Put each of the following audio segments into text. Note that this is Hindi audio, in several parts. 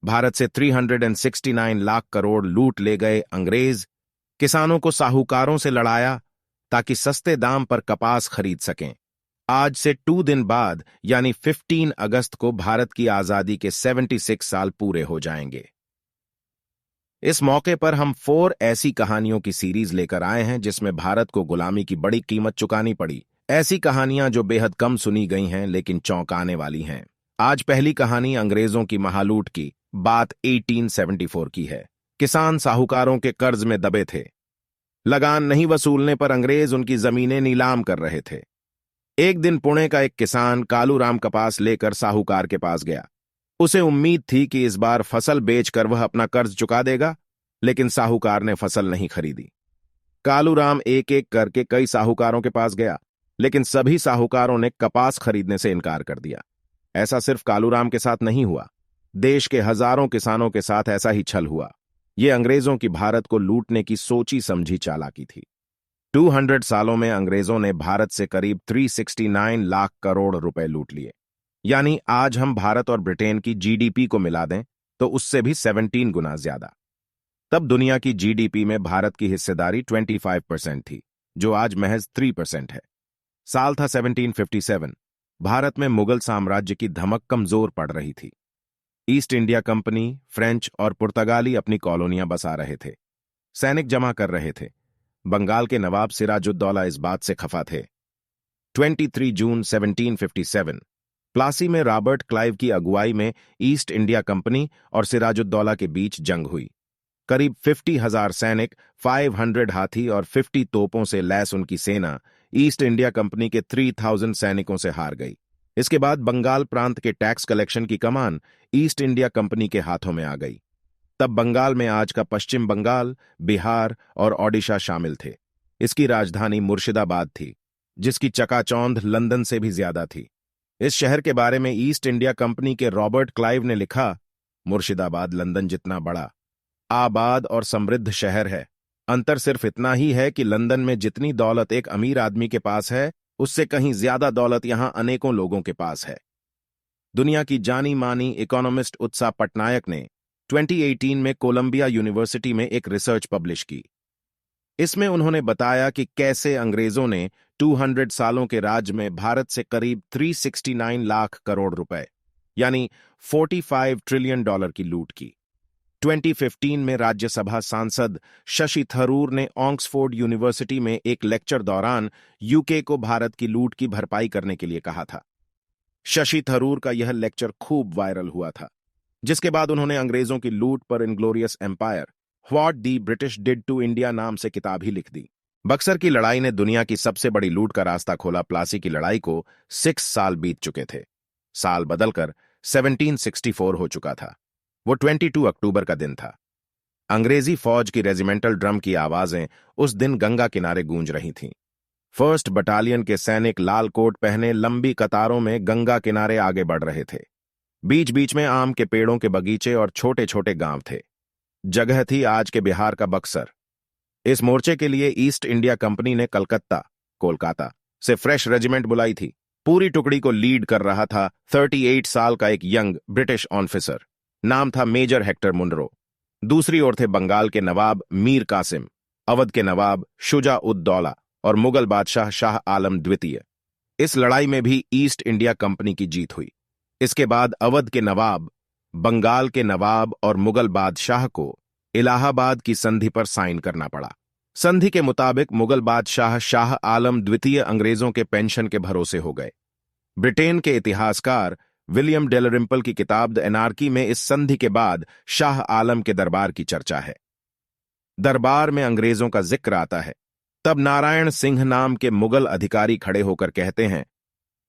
भारत से 369 लाख करोड़ लूट ले गए अंग्रेज, किसानों को साहूकारों से लड़ाया ताकि सस्ते दाम पर कपास खरीद सकें। आज से 2 दिन बाद यानी 15 अगस्त को भारत की आजादी के 76 साल पूरे हो जाएंगे। इस मौके पर हम 4 ऐसी कहानियों की सीरीज लेकर आए हैं जिसमें भारत को गुलामी की बड़ी कीमत चुकानी पड़ी। ऐसी कहानियां जो बेहद कम सुनी गई हैं लेकिन चौंकाने वाली हैं। आज पहली कहानी अंग्रेजों की महालूट की बात 1874 की है। किसान साहूकारों के कर्ज में दबे थे। लगान नहीं वसूलने पर अंग्रेज उनकी जमीनें नीलाम कर रहे थे। एक दिन पुणे का एक किसान कालूराम कपास लेकर साहूकार के पास गया। उसे उम्मीद थी कि इस बार फसल बेचकर वह अपना कर्ज चुका देगा, लेकिन साहूकार ने फसल नहीं खरीदी। कालूराम एक एक करके कई साहूकारों के पास गया, लेकिन सभी साहूकारों ने कपास खरीदने से इनकार कर दिया। ऐसा सिर्फ कालूराम के साथ नहीं हुआ, देश के हजारों किसानों के साथ ऐसा ही छल हुआ। यह अंग्रेजों की भारत को लूटने की सोची समझी चालाकी थी। 200 सालों में अंग्रेजों ने भारत से करीब 369 लाख करोड़ रुपए लूट लिए। यानी आज हम भारत और ब्रिटेन की जीडीपी को मिला दें तो उससे भी 17 गुना ज्यादा। तब दुनिया की जीडीपी में भारत की हिस्सेदारी 25% थी, जो आज महज 3% है। साल था 1757। भारत में मुगल साम्राज्य की धमक कमजोर पड़ रही थी। ईस्ट इंडिया कंपनी, फ्रेंच और पुर्तगाली अपनी कॉलोनियां बसा रहे थे, सैनिक जमा कर रहे थे। बंगाल के नवाब सिराजुद्दौला इस बात से खफा थे। 23 जून 1757 प्लासी में रॉबर्ट क्लाइव की अगुवाई में ईस्ट इंडिया कंपनी और सिराजुद्दौला के बीच जंग हुई। करीब 50,000 सैनिक, 500 हाथी और 50 तोपों से लैस उनकी सेना ईस्ट इंडिया कंपनी के 3000 सैनिकों से हार गई। इसके बाद बंगाल प्रांत के टैक्स कलेक्शन की कमान ईस्ट इंडिया कंपनी के हाथों में आ गई। तब बंगाल में आज का पश्चिम बंगाल, बिहार और ओडिशा शामिल थे। इसकी राजधानी मुर्शिदाबाद थी, जिसकी चकाचौंध लंदन से भी ज्यादा थी। इस शहर के बारे में ईस्ट इंडिया कंपनी के रॉबर्ट क्लाइव ने लिखा, मुर्शिदाबाद लंदन जितना बड़ा, आबाद और समृद्ध शहर है। अंतर सिर्फ इतना ही है कि लंदन में जितनी दौलत एक अमीर आदमी के पास है, उससे कहीं ज्यादा दौलत यहां अनेकों लोगों के पास है। दुनिया की जानी मानी इकोनॉमिस्ट उत्साह पटनायक ने 2018 में कोलंबिया यूनिवर्सिटी में एक रिसर्च पब्लिश की। इसमें उन्होंने बताया कि कैसे अंग्रेजों ने 200 सालों के राज में भारत से करीब 369 लाख करोड़ रुपए यानी 45 ट्रिलियन डॉलर की लूट की। 2015 में राज्यसभा सांसद शशि थरूर ने ऑक्सफोर्ड यूनिवर्सिटी में एक लेक्चर दौरान यूके को भारत की लूट की भरपाई करने के लिए कहा था। शशि थरूर का यह लेक्चर खूब वायरल हुआ था, जिसके बाद उन्होंने अंग्रेजों की लूट पर inglorious empire what the British did to India नाम से किताब ही लिख दी। बक्सर की लड़ाई ने दुनिया की सबसे बड़ी लूट का रास्ता खोला। प्लासी की लड़ाई को 6 साल बीत चुके थे। साल बदलकर 1764 हो चुका था। वो 22 अक्टूबर का दिन था। अंग्रेजी फौज की रेजिमेंटल ड्रम की आवाजें उस दिन गंगा किनारे गूंज रही थीं। 1st बटालियन के सैनिक लाल कोट पहने लंबी कतारों में गंगा किनारे आगे बढ़ रहे थे। बीच बीच में आम के पेड़ों के बगीचे और छोटे छोटे गांव थे। जगह थी आज के बिहार का बक्सर। इस मोर्चे के लिए ईस्ट इंडिया कंपनी ने कोलकाता से फ्रेश रेजिमेंट बुलाई थी। पूरी टुकड़ी को लीड कर रहा था 38 साल का एक यंग ब्रिटिश ऑफिसर, नाम था मेजर हेक्टर मुनरो। दूसरी ओर थे बंगाल के नवाब मीर कासिम, अवध के नवाब शुजा उद दौला और मुगल बादशाह शाह आलम द्वितीय। इस लड़ाई में भी ईस्ट इंडिया कंपनी की जीत हुई। इसके बाद अवध के नवाब, बंगाल के नवाब और मुगल बादशाह को इलाहाबाद की संधि पर साइन करना पड़ा। संधि के मुताबिक मुगल बादशाह शाह आलम द्वितीय अंग्रेजों के पेंशन के भरोसे हो गए। ब्रिटेन के इतिहासकार विलियम डेलरिम्पल की किताब द एनार्की में इस संधि के बाद शाह आलम के दरबार की चर्चा है। दरबार में अंग्रेजों का जिक्र आता है। तब नारायण सिंह नाम के मुगल अधिकारी खड़े होकर कहते हैं,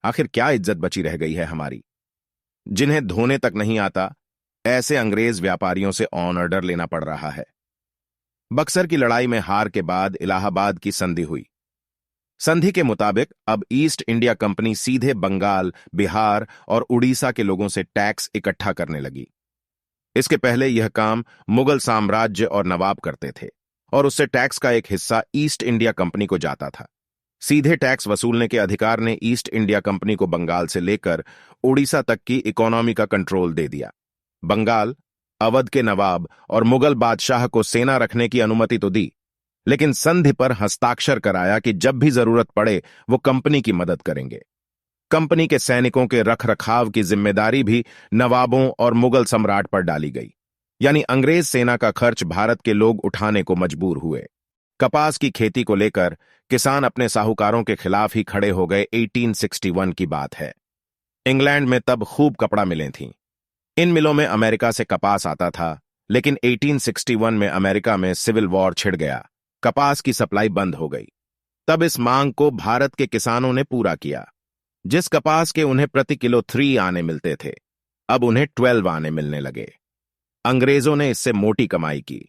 आखिर क्या इज्जत बची रह गई है हमारी? जिन्हें धोने तक नहीं आता, ऐसे अंग्रेज व्यापारियों से ऑन ऑर्डर लेना पड़ रहा है। बक्सर की लड़ाई में हार के बाद इलाहाबाद की संधि हुई। संधि के मुताबिक अब ईस्ट इंडिया कंपनी सीधे बंगाल, बिहार और उड़ीसा के लोगों से टैक्स इकट्ठा करने लगी। इसके पहले यह काम मुगल साम्राज्य और नवाब करते थे और उससे टैक्स का एक हिस्सा ईस्ट इंडिया कंपनी को जाता था। सीधे टैक्स वसूलने के अधिकार ने ईस्ट इंडिया कंपनी को बंगाल से लेकर उड़ीसा तक की इकोनॉमी का कंट्रोल दे दिया। बंगाल, अवध के नवाब और मुगल बादशाह को सेना रखने की अनुमति तो दी, लेकिन संधि पर हस्ताक्षर कराया कि जब भी जरूरत पड़े वो कंपनी की मदद करेंगे। कंपनी के सैनिकों के रखरखाव की जिम्मेदारी भी नवाबों और मुगल सम्राट पर डाली गई, यानी अंग्रेज सेना का खर्च भारत के लोग उठाने को मजबूर हुए। कपास की खेती को लेकर किसान अपने साहूकारों के खिलाफ ही खड़े हो गए। 1861 की बात है। इंग्लैंड में तब खूब कपड़ा मिलें थीं। इन मिलों में अमेरिका से कपास आता था, लेकिन 1861 में अमेरिका में सिविल वॉर छिड़ गया। कपास की सप्लाई बंद हो गई। तब इस मांग को भारत के किसानों ने पूरा किया। जिस कपास के उन्हें प्रति किलो 3 आने मिलते थे, अब उन्हें 12 आने मिलने लगे। अंग्रेजों ने इससे मोटी कमाई की।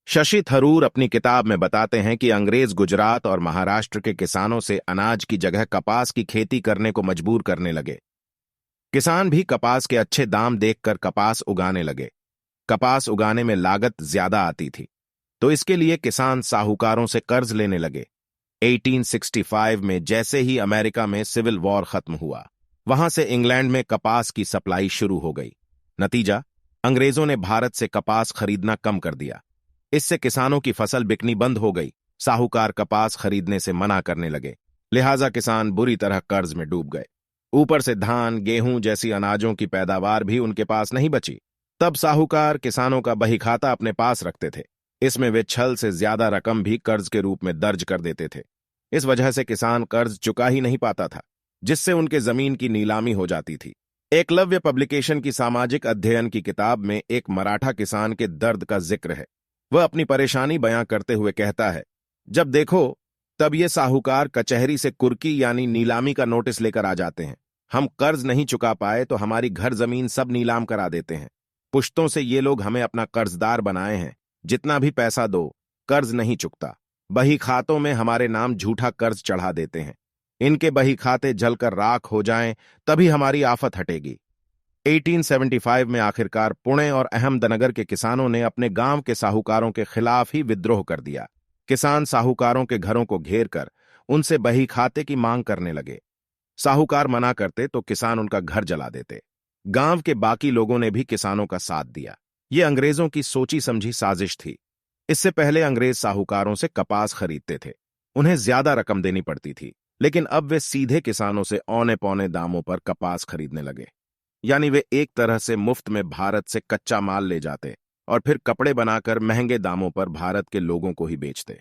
शशि थरूर अपनी किताब में बताते हैं कि अंग्रेज गुजरात और महाराष्ट्र के किसानों से अनाज की जगह कपास की खेती करने को मजबूर करने लगे। किसान भी कपास के अच्छे दाम देखकर कपास उगाने लगे। कपास उगाने में लागत ज्यादा आती थी, तो इसके लिए किसान साहूकारों से कर्ज लेने लगे। 1865 में जैसे ही अमेरिका में सिविल वॉर खत्म हुआ, वहां से इंग्लैंड में कपास की सप्लाई शुरू हो गई। नतीजा, अंग्रेजों ने भारत से कपास खरीदना कम कर दिया। इससे किसानों की फसल बिकनी बंद हो गई। साहूकार कपास खरीदने से मना करने लगे, लिहाजा किसान बुरी तरह कर्ज में डूब गए। ऊपर से धान, गेहूं जैसी अनाजों की पैदावार भी उनके पास नहीं बची। तब साहूकार किसानों का बहीखाता अपने पास रखते थे। इसमें वे छल से ज्यादा रकम भी कर्ज के रूप में दर्ज कर देते थे। इस वजह से किसान कर्ज चुका ही नहीं पाता था, जिससे उनके जमीन की नीलामी हो जाती थी। एकलव्य पब्लिकेशन की सामाजिक अध्ययन की किताब में एक मराठा किसान के दर्द का जिक्र है। वह अपनी परेशानी बयां करते हुए कहता है, जब देखो तब ये साहूकार कचहरी से कुर्की यानी नीलामी का नोटिस लेकर आ जाते हैं। हम कर्ज नहीं चुका पाए तो हमारी घर जमीन सब नीलाम करा देते हैं। पुश्तों से ये लोग हमें अपना कर्जदार बनाए हैं। जितना भी पैसा दो, कर्ज नहीं चुकता। बही खातों में हमारे नाम झूठा कर्ज चढ़ा देते हैं। इनके बही खाते जलकर राख हो जाएं, तभी हमारी आफत हटेगी। 1875 में आखिरकार पुणे और अहमदनगर के किसानों ने अपने गांव के साहूकारों के खिलाफ ही विद्रोह कर दिया। किसान साहूकारों के घरों को घेर कर उनसे बही खाते की मांग करने लगे। साहूकार मना करते तो किसान उनका घर जला देते। गांव के बाकी लोगों ने भी किसानों का साथ दिया। ये अंग्रेजों की सोची समझी साजिश थी। इससे पहले अंग्रेज साहूकारों से कपास खरीदते थे, उन्हें ज्यादा रकम देनी पड़ती थी, लेकिन अब वे सीधे किसानों से औने पौने दामों पर कपास खरीदने लगे। यानी वे एक तरह से मुफ्त में भारत से कच्चा माल ले जाते और फिर कपड़े बनाकर महंगे दामों पर भारत के लोगों को ही बेचते।